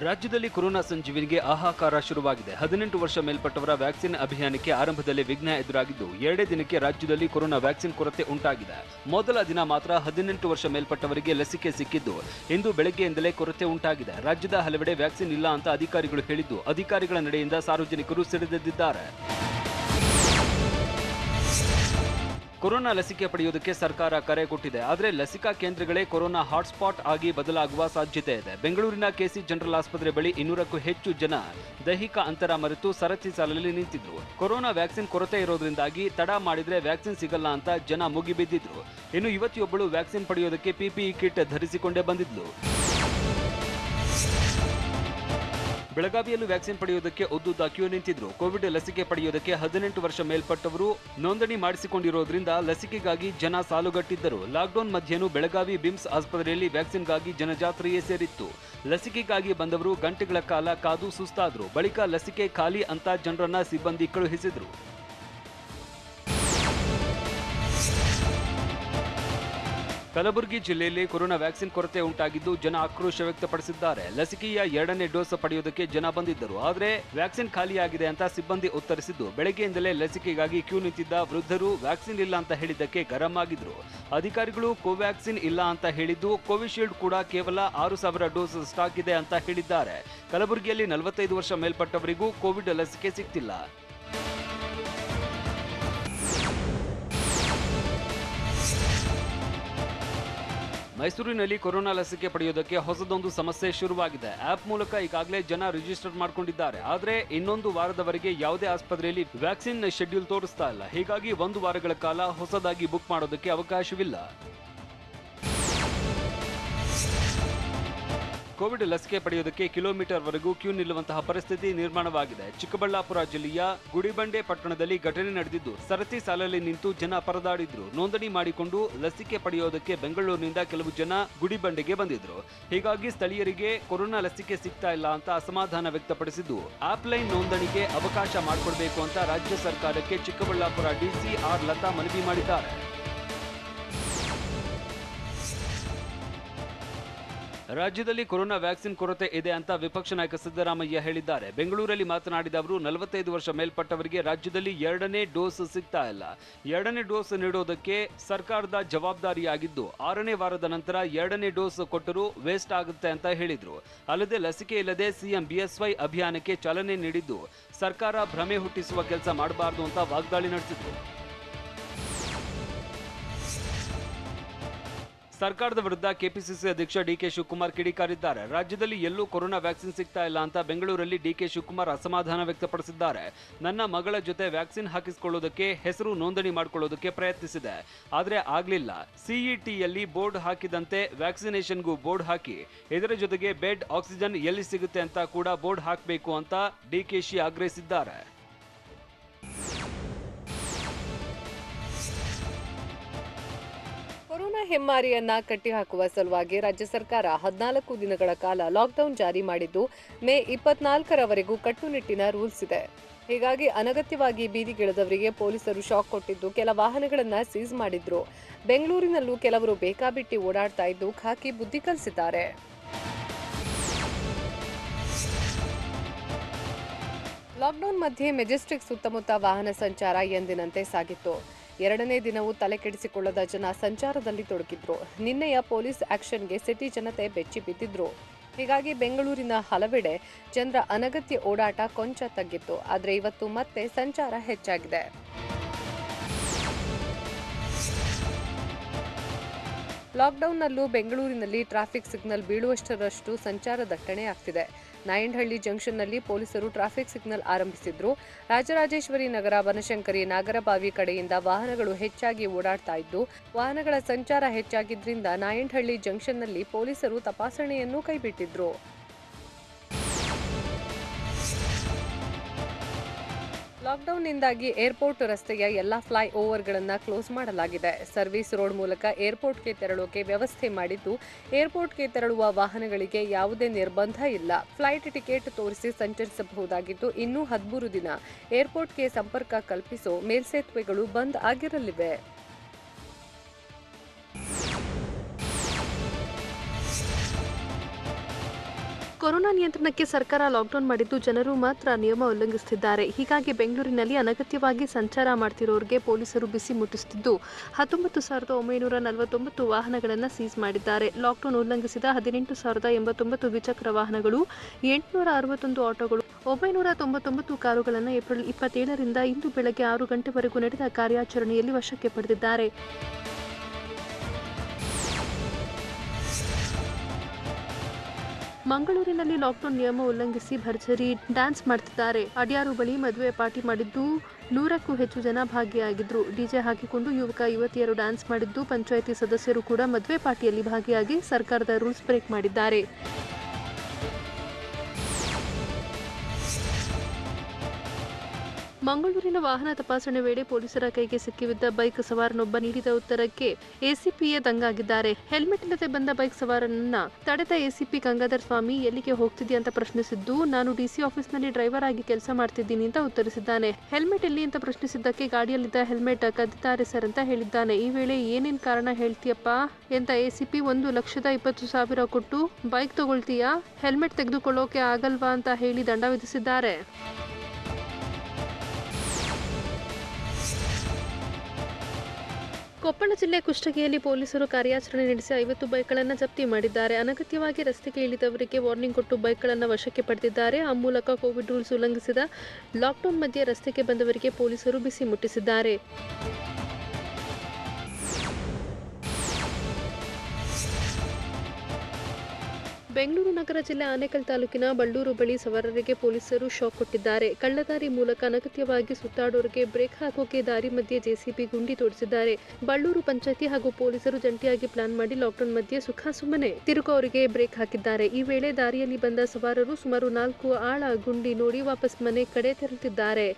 ರಾಜ್ಯದಲ್ಲಿ ಕೊರೋನಾ ಸಂಜೀವಿನಿಗೆ ಹಾಹಾಕಾರ ಶುರುವಾಗಿದೆ. 18 ವರ್ಷ ಮೇಲ್ಪಟ್ಟವರ ವ್ಯಾಕ್ಸಿನ್ ಅಭಿಯಾನಕ್ಕೆ ಆರಂಭದಲ್ಲಿ ವಿಘ್ನ ಎದುರಾಗಿದ್ದು, 2 ದಿನಕ್ಕೆ ರಾಜ್ಯದಲ್ಲಿ ಕೊರೋನಾ ವ್ಯಾಕ್ಸಿನ್ ಕೊರತೆ ಉಂಟಾಗಿದೆ. ಮೊದಲ ದಿನ ಮಾತ್ರ 18 ವರ್ಷ ಮೇಲ್ಪಟ್ಟವರಿಗೆ ಲಸಿಕೆ ಸಿಕ್ಕಿದ್ದು, ಇಂದು ಬೆಳಗ್ಗೆಯಿಂದಲೇ ಕೊರತೆ ಉಂಟಾಗಿದೆ. ರಾಜ್ಯದ ಹಲವೆಡೆ ವ್ಯಾಕ್ಸಿನ್ ಇಲ್ಲ ಅಂತ ಅಧಿಕಾರಿಗಳು ಹೇಳಿದ್ದು, ಅಧಿಕಾರಿಗಳ ನಡೆಯಿಂದ ಸಾರ್ವಜನಿಕರು ಸಿಡಿದೆದ್ದಿದ್ದಾರೆ. ಕೊರೋನಾ ಲಸಿಕೆ ಪಡೆಯುವುದಕ್ಕೆ ಸರ್ಕಾರ ಕರೆ ಕೊಟ್ಟಿದೆ. ಆದರೆ ಲಸಿಕಾ ಕೇಂದ್ರಗಳೇ ಕೊರೋನಾ ಹಾಟ್ಸ್ಪಾಟ್ ಆಗಿ ಬದಲಾಗುವ ಸಾಧ್ಯತೆ ಇದೆ. ಬೆಂಗಳೂರಿನ ಕೆಸಿ ಜನರಲ್ ಆಸ್ಪತ್ರೆ ಬಳಿ 200ಕ್ಕೂ ಹೆಚ್ಚು ಜನ ದೈಹಿಕ ಅಂತರ ಮರೆತು ಸರತಿ ಸಾಲಲ್ಲಿ ನಿಂತಿದ್ರು. ಕೊರೋನಾ ವ್ಯಾಕ್ಸಿನ್ ಕೊರತೆ ಇರೋದ್ರಿಂದಾಗಿ ತಡ ಮಾಡಿದ್ರೆ ವ್ಯಾಕ್ಸಿನ್ ಸಿಗಲ್ಲ ಅಂತ ಜನ ಮುಗಿಬಿದ್ದಿದ್ರು. ಇನ್ನು ಯುವತಿಯೊಬ್ಬಳು ವ್ಯಾಕ್ಸಿನ್ ಪಡೆಯೋದಕ್ಕೆ ಪಿಪಿಇ ಕಿಟ್ ಧರಿಸಿಕೊಂಡೇ ಬಂದಿದ್ಲು. ಬೆಳಗಾವಿಯಲ್ಲೂ ವ್ಯಾಕ್ಸಿನ್ ಪಡೆಯುವುದಕ್ಕೆ ಉದ್ದುದ್ದ ಕ್ಯೂ ನಿಂತಿದ್ರು. ಕೋವಿಡ್ ಲಸಿಕೆ ಪಡೆಯುವುದಕ್ಕೆ 18 ವರ್ಷ ಮೇಲ್ಪಟ್ಟವರು ನೋಂದಣಿ ಮಾಡಿಸಿಕೊಂಡಿರೋದ್ರಿಂದ ಲಸಿಕೆಗಾಗಿ ಜನ ಸಾಲುಗಟ್ಟಿದ್ದರು. ಲಾಕ್ಡೌನ್ ಮಧ್ಯೆನೂ ಬೆಳಗಾವಿ ಬಿಮ್ಸ್ ಆಸ್ಪತ್ರೆಯಲ್ಲಿ ವ್ಯಾಕ್ಸಿನ್ಗಾಗಿ ಜನಜಾತ್ರೆಯೇ ಸೇರಿತ್ತು. ಲಸಿಕೆಗಾಗಿ ಬಂದವರು ಗಂಟೆಗಳ ಕಾಲ ಕಾದು ಸುಸ್ತಾದ್ರು. ಬಳಿಕ ಲಸಿಕೆ ಖಾಲಿ ಅಂತ ಜನರನ್ನ ಸಿಬ್ಬಂದಿ ಕಳುಹಿಸಿದ್ರು. ಕಲಬುರಗಿ ಜಿಲ್ಲೆಯಲ್ಲಿ ಕೊರೋನಾ ವ್ಯಾಕ್ಸಿನ್ ಕೊರತೆ ಉಂಟಾಗಿದ್ದು, ಜನ ಆಕ್ರೋಶ ವ್ಯಕ್ತಪಡಿಸಿದ್ದಾರೆ. ಲಸಿಕೆಯ 2ನೇ ಡೋಸ್ ಪಡೆಯುವುದಕ್ಕೆ ಜನ ಬಂದಿದ್ದರು. ಆದರೆ ವ್ಯಾಕ್ಸಿನ್ ಖಾಲಿಯಾಗಿದೆ ಅಂತ ಸಿಬ್ಬಂದಿ ಉತ್ತರಿಸಿದ್ದು, ಬೆಳಗ್ಗೆಯಿಂದಲೇ ಲಸಿಕೆಗಾಗಿ ಕ್ಯೂ ನಿಂತಿದ್ದ ವೃದ್ಧರು ವ್ಯಾಕ್ಸಿನ್ ಇಲ್ಲ ಅಂತ ಹೇಳಿದ್ದಕ್ಕೆ ಗರಂ ಆಗಿದ್ರು. ಅಧಿಕಾರಿಗಳು ಕೋವ್ಯಾಕ್ಸಿನ್ ಇಲ್ಲ ಅಂತ ಹೇಳಿದ್ದು, ಕೋವಿಶೀಲ್ಡ್ ಕೂಡ ಕೇವಲ 6,000 ಡೋಸ್ ಸ್ಟಾಕ್ ಇದೆ ಅಂತ ಹೇಳಿದ್ದಾರೆ. ಕಲಬುರಗಿಯಲ್ಲಿ 45 ವರ್ಷ ಮೇಲ್ಪಟ್ಟವರಿಗೂ ಕೋವಿಡ್ ಲಸಿಕೆ ಸಿಗ್ತಿಲ್ಲ. ಮೈಸೂರಿನಲ್ಲಿ ಕೊರೋನಾ ಲಸಿಕೆ ಪಡೆಯುವುದಕ್ಕೆ ಹೊಸದೊಂದು ಸಮಸ್ಯೆ ಶುರುವಾಗಿದೆ. ಆಪ್ ಮೂಲಕ ಈಗಾಗಲೇ ಜನ ರಿಜಿಸ್ಟರ್ ಮಾಡಿಕೊಂಡಿದ್ದಾರೆ. ಆದರೆ ಇನ್ನೊಂದು ವಾರದವರೆಗೆ ಯಾವುದೇ ಆಸ್ಪತ್ರೆಯಲ್ಲಿ ವ್ಯಾಕ್ಸಿನ್ ಶೆಡ್ಯೂಲ್ ತೋರಿಸ್ತಾ ಇಲ್ಲ. ಹೀಗಾಗಿ 1 ವಾರಗಳ ಕಾಲ ಹೊಸದಾಗಿ ಬುಕ್ ಮಾಡೋದಕ್ಕೆ ಅವಕಾಶವಿಲ್ಲ. ಕೋವಿಡ್ ಲಸಿಕೆ ಪಡೆಯುವುದಕ್ಕೆ ಕಿಲೋಮೀಟರ್ವರೆಗೂ ಕ್ಯೂ ನಿಲ್ಲುವಂತಹ ಪರಿಸ್ಥಿತಿ ನಿರ್ಮಾಣವಾಗಿದೆ. ಚಿಕ್ಕಬಳ್ಳಾಪುರ ಜಿಲ್ಲೆಯ ಗುಡಿಬಂಡೆ ಪಟ್ಟಣದಲ್ಲಿ ಘಟನೆ ನಡೆದಿದ್ದು, ಸರತಿ ಸಾಲಲ್ಲಿ ನಿಂತು ಜನ ಪರದಾಡಿದ್ರು. ನೋಂದಣಿ ಮಾಡಿಕೊಂಡು ಲಸಿಕೆ ಪಡೆಯುವುದಕ್ಕೆ ಬೆಂಗಳೂರಿನಿಂದ ಕೆಲವು ಜನ ಗುಡಿಬಂಡೆಗೆ ಬಂದಿದ್ರು. ಹೀಗಾಗಿ ಸ್ಥಳೀಯರಿಗೆ ಕೊರೋನಾ ಲಸಿಕೆ ಸಿಗ್ತಾ ಇಲ್ಲ ಅಂತ ಅಸಮಾಧಾನ ವ್ಯಕ್ತಪಡಿಸಿದ್ದು, ಆಫ್ಲೈನ್ ನೋಂದಣಿಗೆ ಅವಕಾಶ ಮಾಡಿಕೊಡಬೇಕು ಅಂತ ರಾಜ್ಯ ಸರ್ಕಾರಕ್ಕೆ ಚಿಕ್ಕಬಳ್ಳಾಪುರ ಡಿಸಿ ಆರ್ ಲತಾ ಮನವಿ ಮಾಡಿದ್ದಾರೆ. ರಾಜ್ಯದಲ್ಲಿ ಕೊರೋನಾ ವ್ಯಾಕ್ಸಿನ್ ಕೊರತೆ ಇದೆ ಅಂತ ವಿಪಕ್ಷ ನಾಯಕ ಸಿದ್ದರಾಮಯ್ಯ ಹೇಳಿದ್ದಾರೆ. ಬೆಂಗಳೂರಲ್ಲಿ ಮಾತನಾಡಿದ ಅವರು, 45 ವರ್ಷ ಮೇಲ್ಪಟ್ಟವರಿಗೆ ರಾಜ್ಯದಲ್ಲಿ 2ನೇ ಡೋಸ್ ಸಿಗ್ತಾ ಇಲ್ಲ. 2ನೇ ಡೋಸ್ ನೀಡೋದಕ್ಕೆ ಸರ್ಕಾರದ ಜವಾಬ್ದಾರಿಯಾಗಿದ್ದು, 6ನೇ ವಾರದ ನಂತರ 2ನೇ ಡೋಸ್ ಕೊಟ್ಟರೂ ವೇಸ್ಟ್ ಆಗುತ್ತೆ ಅಂತ ಹೇಳಿದ್ರು. ಅಲ್ಲದೆ ಲಸಿಕೆ ಇಲ್ಲದೆ ಸಿಎಂ ಬಿಎಸ್ವೈ ಅಭಿಯಾನಕ್ಕೆ ಚಾಲನೆ ನೀಡಿದ್ದು, ಸರ್ಕಾರ ಭ್ರಮೆ ಹುಟ್ಟಿಸುವ ಕೆಲಸ ಮಾಡಬಾರದು ಅಂತ ವಾಗ್ದಾಳಿ ನಡೆಸಿದ್ರು. ಸರ್ಕಾರದ ವಿರುದ್ಧ ಕೆಪಿಸಿಸಿ ಅಧ್ಯಕ್ಷ ಡಿಕೆ ಶಿವಕುಮಾರ್ ಕಿಡಿಕಾರಿದ್ದಾರೆ. ರಾಜ್ಯದಲ್ಲಿ ಎಲ್ಲೂ ಕೊರೋನಾ ವ್ಯಾಕ್ಸಿನ್ ಸಿಗ್ತಾ ಇಲ್ಲ ಅಂತ ಬೆಂಗಳೂರಲ್ಲಿ ಡಿಕೆ ಶಿವಕುಮಾರ್ ಅಸಮಾಧಾನ ವ್ಯಕ್ತಪಡಿಸಿದ್ದಾರೆ. ನನ್ನ ಮಗಳ ಜೊತೆ ವ್ಯಾಕ್ಸಿನ್ ಹಾಕಿಸಿಕೊಳ್ಳೋದಕ್ಕೆ ಹೆಸರು ನೋಂದಣಿ ಮಾಡಿಕೊಳ್ಳೋದಕ್ಕೆ ಪ್ರಯತ್ನಿಸಿದೆ, ಆದರೆ ಆಗ್ಲಿಲ್ಲ. ಸಿಇಟಿಯಲ್ಲಿ ಬೋರ್ಡ್ ಹಾಕಿದಂತೆ ವ್ಯಾಕ್ಸಿನೇಷನ್ಗೂ ಬೋರ್ಡ್ ಹಾಕಿ, ಇದರ ಜೊತೆಗೆ ಬೆಡ್, ಆಕ್ಸಿಜನ್ ಎಲ್ಲಿ ಸಿಗುತ್ತೆ ಅಂತ ಕೂಡ ಬೋರ್ಡ್ ಹಾಕಬೇಕು ಅಂತ ಡಿಕೆಶಿ ಆಗ್ರಹಿಸಿದ್ದಾರೆ. ಕೊರೋನಾ ಹೆಮ್ಮಾರಿಯನ್ನ ಕಟ್ಟಿಹಾಕುವ ಸಲುವಾಗಿ ರಾಜ್ಯ ಸರ್ಕಾರ 14 ದಿನಗಳ ಕಾಲ ಲಾಕ್ಡೌನ್ ಜಾರಿ ಮಾಡಿದ್ದು, ಮೇ 24ರವರೆಗೂ ಕಟ್ಟುನಿಟ್ಟಿನ ರೂಲ್ಸ್ ಇದೆ. ಹೀಗಾಗಿ ಅನಗತ್ಯವಾಗಿ ಬೀದಿಗಿಳಿದವರಿಗೆ ಪೊಲೀಸರು ಶಾಕ್ ಕೊಟ್ಟಿದ್ದು, ಕೆಲ ವಾಹನಗಳನ್ನು ಸೀಸ್ ಮಾಡಿದ್ರು. ಬೆಂಗಳೂರಿನಲ್ಲೂ ಕೆಲವರು ಬೇಕಾಬಿಟ್ಟಿ ಓಡಾಡ್ತಾ ಇದ್ದು, ಖಾಕಿ ಬುದ್ಧಿ ಕಲಿಸಿದ್ದಾರೆ. ಲಾಕ್ಡೌನ್ ಮಧ್ಯೆ ಮೆಜೆಸ್ಟಿಕ್ ಸುತ್ತಮುತ್ತ ವಾಹನ ಸಂಚಾರ ಎಂದಿನಂತೆ ಸಾಗಿತ್ತು. 2ನೇ ದಿನವೂ ತಲೆ ಕೆಡಿಸಿಕೊಳ್ಳದ ಜನ ಸಂಚಾರದಲ್ಲಿ ತೊಡಗಿದ್ರು. ನಿನ್ನೆಯ ಪೊಲೀಸ್ ಆಕ್ಷನ್ಗೆ ಸಿಟಿ ಜನತೆ ಬೆಚ್ಚಿ ಬಿದ್ದಿದ್ರು. ಹೀಗಾಗಿ ಬೆಂಗಳೂರಿನ ಹಲವೆಡೆ ಜನರ ಅನಗತ್ಯ ಓಡಾಟ ಕೊಂಚ ತಗ್ಗಿತ್ತು. ಆದರೆ ಇವತ್ತು ಮತ್ತೆ ಸಂಚಾರ ಹೆಚ್ಚಾಗಿದೆ. ಲಾಕ್ಡೌನ್ನಲ್ಲೂ ಬೆಂಗಳೂರಿನಲ್ಲಿ ಟ್ರಾಫಿಕ್ ಸಿಗ್ನಲ್ ಬೀಳುವಷ್ಟರಷ್ಟು ಸಂಚಾರ ದಟ್ಟಣೆ ಆಗ್ತಿದೆ. ನಾಯಂಡಹಳ್ಳಿ ಜಂಕ್ಷನ್ನಲ್ಲಿ ಪೊಲೀಸರು ಟ್ರಾಫಿಕ್ ಸಿಗ್ನಲ್ ಆರಂಭಿಸಿದ್ರು. ರಾಜರಾಜೇಶ್ವರಿ ನಗರ, ಬನಶಂಕರಿ, ನಾಗರಬಾವಿ ಕಡೆಯಿಂದ ವಾಹನಗಳು ಹೆಚ್ಚಾಗಿ ಓಡಾಡ್ತಾ ಇದ್ದು, ವಾಹನಗಳ ಸಂಚಾರ ಹೆಚ್ಚಾಗಿದ್ರಿಂದ ನಾಯಂಡಹಳ್ಳಿ ಜಂಕ್ಷನ್ನಲ್ಲಿ ಪೊಲೀಸರು ತಪಾಸಣೆಯನ್ನು ಕೈಬಿಟ್ಟಿದ್ರು. ಲಾಕ್ಡೌನ್ನಿಂದಾಗಿ ಏರ್ಪೋರ್ಟ್ ರಸ್ತೆಯ ಎಲ್ಲಾ ಫ್ಲೈ ಓವರ್ಗಳನ್ನು ಕ್ಲೋಸ್ ಮಾಡಲಾಗಿದೆ. ಸರ್ವಿಸ್ ರೋಡ್ ಮೂಲಕ ಏರ್ಪೋರ್ಟ್ಗೆ ತೆರಳೋಕೆ ವ್ಯವಸ್ಥೆ ಮಾಡಿದ್ದು, ಏರ್ಪೋರ್ಟ್ಗೆ ತೆರಳುವ ವಾಹನಗಳಿಗೆ ಯಾವುದೇ ನಿರ್ಬಂಧ ಇಲ್ಲ. ಫ್ಲೈಟ್ ಟಿಕೆಟ್ ತೋರಿಸಿ ಸಂಚರಿಸಬಹುದಾಗಿದ್ದು, ಇನ್ನೂ 13 ದಿನ ಏರ್ಪೋರ್ಟ್ಗೆ ಸಂಪರ್ಕ ಕಲ್ಪಿಸೋ ಮೇಲ್ಸೇತುವೆಗಳು ಬಂದ್ ಆಗಿರಲಿವೆ. ಕೊರೋನಾ ನಿಯಂತ್ರಣಕ್ಕೆ ಸರ್ಕಾರ ಲಾಕ್ಡೌನ್ ಮಾಡಿದ್ದು ಜನರು ಮಾತ್ರ ನಿಯಮ ಉಲ್ಲಂಘಿಸುತ್ತಿದ್ದಾರೆ. ಹೀಗಾಗಿ ಬೆಂಗಳೂರಿನಲ್ಲಿ ಅನಗತ್ಯವಾಗಿ ಸಂಚಾರ ಮಾಡ್ತಿರೋರಿಗೆ ಪೊಲೀಸರು ಬಿಸಿ ಮುಟ್ಟಿಸುತ್ತಿದ್ದು 19,949 ವಾಹನಗಳನ್ನು ಸೀಸ್ ಮಾಡಿದ್ದಾರೆ. ಲಾಕ್ಡೌನ್ ಉಲ್ಲಂಘಿಸಿದ 18,089 ದ್ವಿಚಕ್ರ ವಾಹನಗಳು, 861 ಆಟೋಗಳು, 999 ಕಾರುಗಳನ್ನು ಏಪ್ರಿಲ್ 27ರಿಂದ ಇಂದು ಬೆಳಗ್ಗೆ 6 ಗಂಟೆವರೆಗೂ ನಡೆದ ಕಾರ್ಯಾಚರಣೆಯಲ್ಲಿ ವಶಕ್ಕೆ ಪಡೆದಿದ್ದಾರೆ. ಮಂಗಳೂರಿನಲ್ಲಿ ಲಾಕ್ಡೌನ್ ನಿಯಮ ಉಲ್ಲಂಘಿಸಿ ಭರ್ಜರಿ ಡ್ಯಾನ್ಸ್ ಮಾಡ್ತಿದ್ದಾರೆ. ಅಡ್ಯಾರು ಬಳಿ ಮದುವೆ ಪಾರ್ಟಿ ಮಾಡಿದ್ದು 100ಕ್ಕೂ ಹೆಚ್ಚು ಜನ ಭಾಗಿಯಾಗಿದ್ರು. ಡಿಜೆ ಹಾಕಿಕೊಂಡು ಯುವಕ ಯುವತಿಯರು ಡ್ಯಾನ್ಸ್ ಮಾಡಿದ್ದು, ಪಂಚಾಯಿತಿ ಸದಸ್ಯರು ಕೂಡ ಮದುವೆ ಪಾರ್ಟಿಯಲ್ಲಿ ಭಾಗಿಯಾಗಿ ಸರ್ಕಾರದ ರೂಲ್ಸ್ ಬ್ರೇಕ್ ಮಾಡಿದ್ದಾರೆ. ಮಂಗಳೂರಿನ ವಾಹನ ತಪಾಸಣೆ ವೇಳೆ ಪೊಲೀಸರ ಕೈಗೆ ಸಿಕ್ಕಿಬಿದ್ದ ಬೈಕ್ ಸವಾರನೊಬ್ಬ ನೀಡಿದ ಉತ್ತರಕ್ಕೆ ಎಸಿಪಿಯೇ ದಂಗಾಗಿದ್ದಾರೆ. ಹೆಲ್ಮೆಟ್ ಇಲ್ಲದೆ ಬಂದ ಬೈಕ್ ಸವಾರನನ್ನ ತಡೆದ ಎಸಿಪಿ ಗಂಗಾಧರ್ ಸ್ವಾಮಿ ಎಲ್ಲಿಗೆ ಹೋಗ್ತಿದ್ಯಾ ಅಂತ ಪ್ರಶ್ನಿಸಿದ್ದು, ನಾನು ಡಿಸಿ ಆಫೀಸ್ನಲ್ಲಿ ಡ್ರೈವರ್ ಆಗಿ ಕೆಲಸ ಮಾಡ್ತಿದ್ದೀನಿ ಅಂತ ಉತ್ತರಿಸಿದ್ದಾನೆ. ಹೆಲ್ಮೆಟ್ ಎಲ್ಲಿ ಅಂತ ಪ್ರಶ್ನಿಸಿದ್ದಕ್ಕೆ ಗಾಡಿಯಲ್ಲಿದ್ದ ಹೆಲ್ಮೆಟ್ ಕದ್ದಿದ್ದಾರೆ ಸರ್ ಅಂತ ಹೇಳಿದ್ದಾನೆ. ಈ ವೇಳೆ ಏನೇನ್ ಕಾರಣ ಹೇಳ್ತೀಯಪ್ಪ ಎಂತ ಎಸಿಪಿ 1,20,000 ಕೊಟ್ಟು ಬೈಕ್ ತಗೊಳ್ತೀಯಾ, ಹೆಲ್ಮೆಟ್ ತೆಗೆದುಕೊಳ್ಳೋಕೆ ಆಗಲ್ವಾ ಅಂತ ಹೇಳಿ ದಂಡ ವಿಧಿಸಿದ್ದಾರೆ. ಕೊಪ್ಪಳ ಜಿಲ್ಲೆ ಕುಷ್ಟಗಿಯಲ್ಲಿ ಪೊಲೀಸರು ಕಾರ್ಯಾಚರಣೆ ನಡೆಸಿ 50 ಬೈಕ್ಗಳನ್ನು ಜಪ್ತಿ ಮಾಡಿದ್ದಾರೆ. ಅನಗತ್ಯವಾಗಿ ರಸ್ತೆಗೆ ಇಳಿದವರಿಗೆ ವಾರ್ನಿಂಗ್ ಕೊಟ್ಟು ಬೈಕ್ಗಳನ್ನು ವಶಕ್ಕೆ ಪಡೆದಿದ್ದಾರೆ. ಆ ಮೂಲಕ ಕೋವಿಡ್ ರೂಲ್ಸ್ ಉಲ್ಲಂಘಿಸಿದ ಲಾಕ್ಡೌನ್ ಮಧ್ಯೆ ರಸ್ತೆಗೆ ಬಂದವರಿಗೆ ಪೊಲೀಸರು ಬಿಸಿ ಮುಟ್ಟಿಸಿದ್ದಾರೆ. ಬೆಂಗಳೂರು ನಗರ ಜಿಲ್ಲೆ ಆನೇಕಲ್ ತಾಲೂಕಿನ ಬಳ್ಳೂರು ಬಳಿ ಸವಾರರಿಗೆ ಪೊಲೀಸರು ಶಾಕ್ ಕೊಟ್ಟಿದ್ದಾರೆ. ಕಳ್ಳದಾರಿ ಮೂಲಕ ಅನಗತ್ಯವಾಗಿ ಸುತ್ತಾಡೋರಿಗೆ ಬ್ರೇಕ್ ಹಾಕೋಕೆ ದಾರಿ ಮಧ್ಯೆ ಜೆಸಿಬಿ ಗುಂಡಿ ತೋಡಿಸಿದ್ದಾರೆ. ಬಳ್ಳೂರು ಪಂಚಾಯತಿ ಹಾಗೂ ಪೊಲೀಸರು ಜಂಟಿಯಾಗಿ ಪ್ಲಾನ್ ಮಾಡಿ ಲಾಕ್ಡೌನ್ ಮಧ್ಯೆ ಸುಖಾಸುಮ್ಮನೆ ತಿರುಗುವವರಿಗೆ ಬ್ರೇಕ್ ಹಾಕಿದ್ದಾರೆ. ಈ ವೇಳೆ ದಾರಿಯಲ್ಲಿ ಬಂದ ಸವಾರರು ಸುಮಾರು 4 ಆಳ ಗುಂಡಿ ನೋಡಿ ವಾಪಸ್ ಮನೆ ಕಡೆ ತೆರಳುತ್ತಿದ್ದಾರೆ.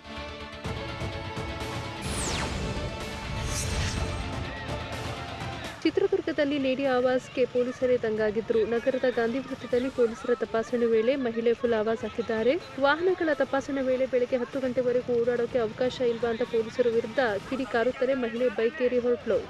ಚಿತ್ರದುರ್ಗದಲ್ಲಿ ಲೇಡಿ ಆವಾಸ್ಗೆ ಪೊಲೀಸರೇ ದಂಗಾಗಿದ್ರು. ನಗರದ ಗಾಂಧಿ ವೃತ್ತದಲ್ಲಿ ಪೊಲೀಸರ ತಪಾಸಣೆ ವೇಳೆ ಮಹಿಳೆ ಫುಲ್ ಆವಾಸ್ ಹಾಕಿದ್ದಾರೆ. ವಾಹನಗಳ ತಪಾಸಣೆ ವೇಳೆ ಬೆಳಗ್ಗೆ 10 ಗಂಟೆವರೆಗೂ ಓಡಾಡೋಕೆ ಅವಕಾಶ ಇಲ್ವಾ ಅಂತ ಪೊಲೀಸರ ವಿರುದ್ಧ ಕಿಡಿಕಾರುತ್ತಲೇ ಮಹಿಳೆ ಬೈಕ್ ಏರಿ ಹೊರಟಳು.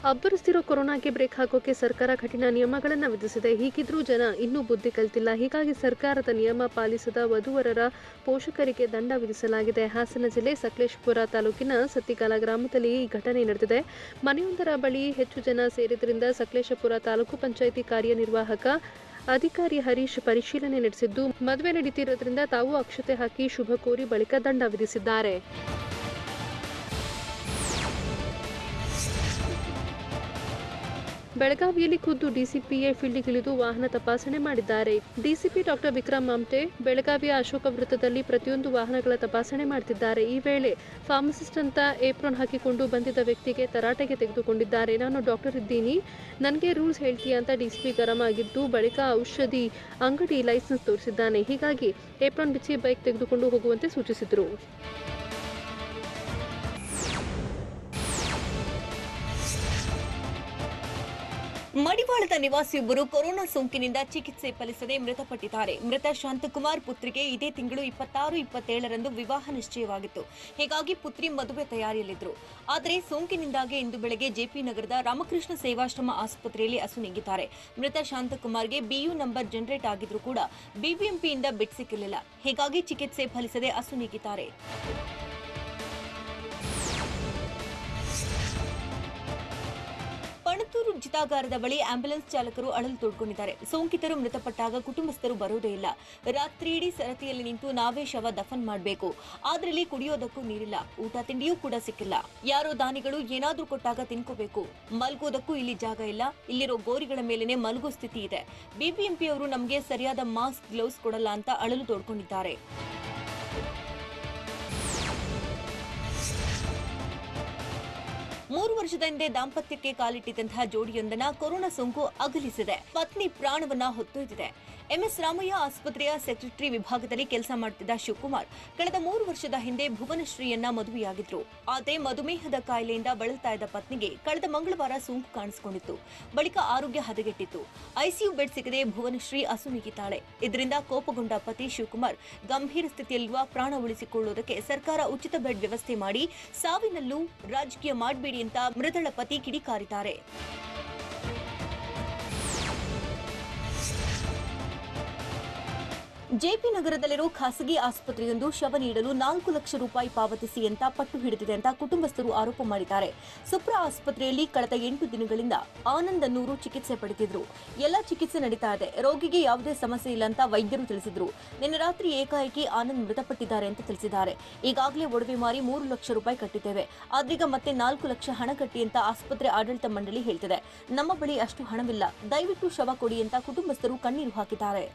ಅಬ್ಬರಿಸ್ತಿರೋ ಕೊರೋನಾಗೆ ಬ್ರೇಕ್ ಹಾಕೋಕೆ ಸರ್ಕಾರ ಕಠಿಣ ನಿಯಮಗಳನ್ನು ವಿಧಿಸಿದೆ. ಹೀಗಿದ್ರೂ ಜನ ಇನ್ನೂ ಬುದ್ಧಿ ಕಲಿತಿಲ್ಲ. ಹೀಗಾಗಿ ಸರ್ಕಾರದ ನಿಯಮ ಪಾಲಿಸದ ವಧುವರರ ಪೋಷಕರಿಗೆ ದಂಡ ವಿಧಿಸಲಾಗಿದೆ. ಹಾಸನ ಜಿಲ್ಲೆ ಸಕಲೇಶಪುರ ತಾಲೂಕಿನ ಸತ್ತಿಗಾಲ ಗ್ರಾಮದಲ್ಲಿ ಈ ಘಟನೆ ನಡೆದಿದೆ. ಮನೆಯೊಂದರ ಬಳಿ ಹೆಚ್ಚು ಜನ ಸೇರಿದ್ರಿಂದ ಸಕಲೇಶಪುರ ತಾಲೂಕು ಪಂಚಾಯಿತಿ ಕಾರ್ಯನಿರ್ವಾಹಕ ಅಧಿಕಾರಿ ಹರೀಶ್ ಪರಿಶೀಲನೆ ನಡೆಸಿದ್ದು, ಮದುವೆ ನಡೀತಿರೋದ್ರಿಂದ ತಾವು ಅಕ್ಷತೆ ಹಾಕಿ ಶುಭ ಕೋರಿ ಬಳಿಕ ದಂಡ ವಿಧಿಸಿದ್ದಾರೆ. ಬೆಳಗಾವಿಯಲ್ಲಿ ಖುದ್ದು ಡಿಸಿಪಿಯೇ ಫೀಲ್ಡ್ಗಿಳಿದು ವಾಹನ ತಪಾಸಣೆ ಮಾಡಿದ್ದಾರೆ. ಡಿಸಿಪಿ ಡಾಕ್ಟರ್ ವಿಕ್ರಮ್ ಆಮ್ಟೆ ಬೆಳಗಾವಿಯ ಅಶೋಕ ವೃತ್ತದಲ್ಲಿ ಪ್ರತಿಯೊಂದು ವಾಹನಗಳ ತಪಾಸಣೆ ಮಾಡುತ್ತಿದ್ದಾರೆ. ಈ ವೇಳೆ ಫಾರ್ಮಸಿಸ್ಟ್ ಅಂತ ಏಪ್ರಾನ್ ಹಾಕಿಕೊಂಡು ಬಂದಿದ್ದ ವ್ಯಕ್ತಿಗೆ ತರಾಟೆಗೆ ತೆಗೆದುಕೊಂಡಿದ್ದಾರೆ. ನಾನು ಡಾಕ್ಟರ್ ಇದ್ದೀನಿ, ನನಗೆ ರೂಲ್ಸ್ ಹೇಳ್ತೀಯಾ ಅಂತ ಡಿಸಿಪಿ ಗರಂ ಆಗಿದ್ದು, ಬಳಿಕ ಔಷಧಿ ಅಂಗಡಿ ಲೈಸೆನ್ಸ್ ತೋರಿಸಿದ್ದಾನೆ. ಹೀಗಾಗಿ ಏಪ್ರಾನ್ ಬಿಚ್ಚಿ ಬೈಕ್ ತೆಗೆದುಕೊಂಡು ಹೋಗುವಂತೆ ಸೂಚಿಸಿದರು. ಮಡಿವಾಳದ ನಿವಾಸಿಯೊಬ್ಬರು ಕೊರೋನಾ ಸೋಂಕಿನಿಂದ ಚಿಕಿತ್ಸೆ ಫಲಿಸದೆ ಮೃತಪಟ್ಟಿದ್ದಾರೆ. ಮೃತ ಶಾಂತಕುಮಾರ್ ಪುತ್ರಿಗೆ ಇದೇ ತಿಂಗಳು 26-27ರಂದು ವಿವಾಹ ನಿಶ್ಚಯವಾಗಿತ್ತು. ಹೀಗಾಗಿ ಪುತ್ರಿ ಮದುವೆ ತಯಾರಿಯಲ್ಲಿದ್ದರು. ಆದರೆ ಸೋಂಕಿನಿಂದಾಗಿ ಇಂದು ಬೆಳಗ್ಗೆ ಜೆಪಿ ನಗರದ ರಾಮಕೃಷ್ಣ ಸೇವಾಶ್ರಮ ಆಸ್ಪತ್ರೆಯಲ್ಲಿ ಅಸುನೀಗಿದ್ದಾರೆ. ಮೃತ ಶಾಂತಕುಮಾರ್ಗೆ ಬಿಯು ನಂಬರ್ ಜನರೇಟ್ ಆಗಿದ್ರೂ ಕೂಡ ಬಿಬಿಎಂಪಿಯಿಂದ ಬೆಡ್ ಸಿಕ್ಕಿರಲಿಲ್ಲ. ಹೀಗಾಗಿ ಚಿಕಿತ್ಸೆ ಫಲಿಸದೆ ಅಸುನೀಗಿದ್ದಾರೆ. ಪಣತೂರು ಜಿತಾಗಾರದ ಬಳಿ ಆಂಬ್ಯುಲೆನ್ಸ್ ಚಾಲಕರು ಅಳಲು ತೋಡ್ಕೊಂಡಿದ್ದಾರೆ. ಸೋಂಕಿತರು ಮೃತಪಟ್ಟಾಗ ಕುಟುಂಬಸ್ಥರು ಬರುವುದೇ ಇಲ್ಲ. ರಾತ್ರಿಯಿಡೀ ಸರತಿಯಲ್ಲಿ ನಿಂತು ನಾವೇ ಶವ ದಫನ್ ಮಾಡಬೇಕು. ಆದ್ರಲ್ಲಿ ಕುಡಿಯೋದಕ್ಕೂ ನೀರಿಲ್ಲ, ಊಟ ತಿಂಡಿಯೂ ಕೂಡ ಸಿಕ್ಕಿಲ್ಲ. ಯಾರೋ ದಾನಿಗಳು ಏನಾದ್ರೂ ಕೊಟ್ಟಾಗ ತಿನ್ಕೋಬೇಕು. ಮಲ್ಗೋದಕ್ಕೂ ಇಲ್ಲಿ ಜಾಗ ಇಲ್ಲ. ಇಲ್ಲಿರೋ ಗೋರಿಗಳ ಮೇಲೇನೆ ಮಲಗೋ ಸ್ಥಿತಿ ಇದೆ. ಬಿಬಿಎಂಪಿಯವರು ನಮಗೆ ಸರಿಯಾದ ಮಾಸ್ಕ್, ಗ್ಲೌಸ್ ಕೊಡಲ್ಲ ಅಂತ ಅಳಲು ತೋಡ್ಕೊಂಡಿದ್ದಾರೆ. 3 ವರ್ಷದ ಹಿಂದೆ ದಾಂಪತ್ಯಕ್ಕೆ ಕಾಲಿಟ್ಟಿದ್ದಂತಹ ಜೋಡಿಯೊಂದನ್ನ ಕೊರೋನಾ ಸೋಂಕು ಅಗಲಿಸಿದೆ. ಪತ್ನಿ ಪ್ರಾಣವನ್ನ ಹೊತ್ತೊಯ್ದಿದೆ. ಎಂಎಸ್ ರಾಮಯ್ಯ ಆಸ್ಪತ್ರೆಯ ಸೆಕ್ರೆಟರಿ ವಿಭಾಗದಲ್ಲಿ ಕೆಲಸ ಮಾಡುತ್ತಿದ್ದ ಶಿವಕುಮಾರ್ ಕಳೆದ 3 ವರ್ಷದ ಹಿಂದೆ ಭುವನಶ್ರೀಯನ್ನ ಮದುವೆಯಾಗಿದ್ರು. ಆದರೆ ಮಧುಮೇಹದ ಕಾಯಿಲೆಯಿಂದ ಬಳಲ್ತಾ ಇದ್ದ ಪತ್ನಿಗೆ ಕಳೆದ ಮಂಗಳವಾರ ಸೋಂಕು ಕಾಣಿಸಿಕೊಂಡಿತ್ತು. ಬಳಿಕ ಆರೋಗ್ಯ ಹದಗೆಟ್ಟಿತ್ತು. ಐಸಿಯು ಬೆಡ್ ಸಿಗದೆ ಭುವನಶ್ರೀ ಅಸುನೀಗಿದ್ದಾಳೆ. ಇದರಿಂದ ಕೋಪಗೊಂಡ ಪತಿ ಶಿವಕುಮಾರ್ ಗಂಭೀರ ಸ್ಥಿತಿಯಲ್ಲಿರುವ ಪ್ರಾಣ ಉಳಿಸಿಕೊಳ್ಳುವುದಕ್ಕೆ ಸರ್ಕಾರ ಉಚಿತ ಬೆಡ್ ವ್ಯವಸ್ಥೆ ಮಾಡಿ ಸಾವಿನಲ್ಲೂ ರಾಜಕೀಯ ಮಾಡಬೇಡಿ ಅಂತ ಮೃತಳ ಪತಿ ಕಿಡಿಕಾರಿದ್ದಾರೆ. ಜೆಪಿ ನಗರದಲ್ಲಿರೋ ಖಾಸಗಿ ಆಸ್ಪತ್ರೆಯೊಂದು ಶವ ನೀಡಲು 4 ಲಕ್ಷ ರೂಪಾಯಿ ಪಾವತಿಸಿ ಅಂತ ಪಟ್ಟು ಹಿಡಿದಿದೆ ಅಂತ ಕುಟುಂಬಸ್ಥರು ಆರೋಪ ಮಾಡಿದ್ದಾರೆ. ಸುಪ್ರಾ ಆಸ್ಪತ್ರೆಯಲ್ಲಿ ಕಳೆದ 8 ದಿನಗಳಿಂದ ಆನಂದ್ ಅನ್ನೂರು ಚಿಕಿತ್ಸೆ ಪಡೆದಿದ್ರು. ಎಲ್ಲ ಚಿಕಿತ್ಸೆ ನಡೀತಾ ಇದೆ. ರೋಗಿಗೆ ಯಾವುದೇ ಸಮಸ್ಯೆ ಇಲ್ಲ ಅಂತ ವೈದ್ಯರು ತಿಳಿಸಿದ್ರು. ನಿನ್ನೆ ರಾತ್ರಿ ಏಕಾಏಕಿ ಆನಂದ್ ಮೃತಪಟ್ಟಿದ್ದಾರೆ ಅಂತ ತಿಳಿಸಿದ್ದಾರೆ. ಈಗಾಗಲೇ ಒಡವೆ ಮಾರಿ 3 ಲಕ್ಷ ರೂಪಾಯಿ ಕಟ್ಟಿದ್ದೇವೆ. ಆದ್ರೀಗ ಮತ್ತೆ 4 ಲಕ್ಷ ಹಣ ಕಟ್ಟಿ ಅಂತ ಆಸ್ಪತ್ರೆ ಆಡಳಿತ ಮಂಡಳಿ ಹೇಳ್ತಿದೆ. ನಮ್ಮ ಬಳಿ ಅಷ್ಟು ಹಣವಿಲ್ಲ, ದಯವಿಟ್ಟು ಶವ ಕೊಡಿ ಅಂತ ಕುಟುಂಬಸ್ಥರು ಕಣ್ಣೀರು ಹಾಕಿದ್ದಾರೆ.